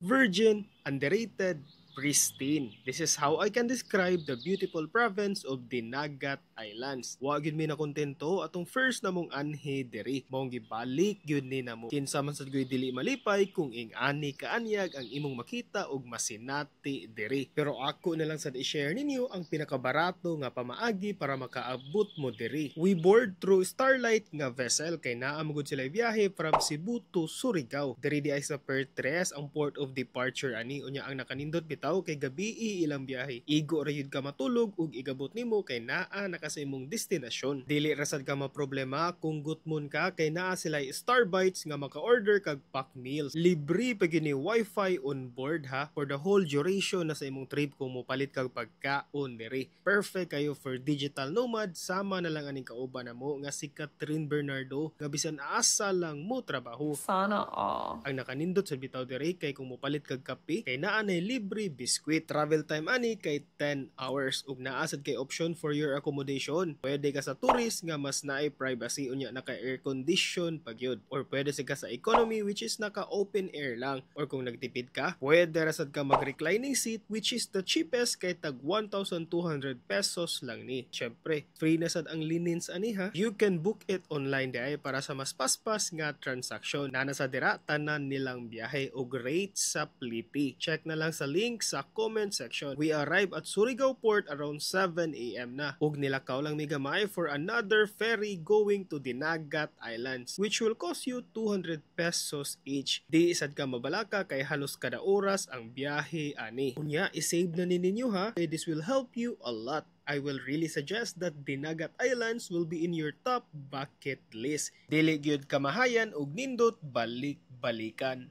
Virgin, underrated, pristine. This is how I can describe the beautiful province of Dinagat Islands. Wa gyud mi na kontento atong first namong anhi diri. Maong gibalik gyud ni namo. Kinsa man sad gyud dili malipay kung ing ani kaanyag ang imong makita og masinati diri. Pero ako na lang sad i-share ninyo ang pinakabarato nga pamaagi para makaabot mo diri. We board through Starlight nga vessel kay naa mo gud sila biyahe from Cebu to Surigao. Diri di ay sa Pertres ang port of departure ani unya ang nakanindot bitaw kay gabi ilang biyahe. Igo ra yun ka matulog ug igabot nimo kay naa na sa imong destinasyon. Dili ra sad ka maproblema kung gutmon ka kay naa sila Starbites nga maka-order kag pack meals. Libre pa gini wifi on board ha for the whole duration na sa imong trip kung mopalit kag pagkaon diri. Perfect kayo for digital nomad sama na lang aning kauban namo nga si Catherine Bernardo nga bisan asa lang mo trabaho. Sana all. Ang nakanindot sa bitaw diri kay kung mopalit kag kape kay naa nay libre biskwit. Travel time ani kay 10 hours ug naa sad kay option for your accommodation. Pwede ka sa tourist nga mas naay privacy unya naka air condition pagyud or pwede sa ka sa economy which is naka open air lang or kung nagtipid ka pwede ra sad ka mag reclining seat which is the cheapest kay tag 1,200 pesos lang ni. Syempre free na sad ang linens ani ha. You can book it online day para sa mas paspas nga transaction. Nana sa dira tanan nilang biyahe og rate sa Pliti. Check na lang sa link sa comment section. We arrive at Surigao Port around 7 AM na. Ug nilakaw lang mi gamay for another ferry going to Dinagat Islands which will cost you 200 pesos each. Di isad ka mabalaka kay halos kada oras ang biyahe ani. Unya i-save na ninyo ha. This will help you a lot. I will really suggest that Dinagat Islands will be in your top bucket list. Dili gyud kamahayan ug nindot balik-balikan.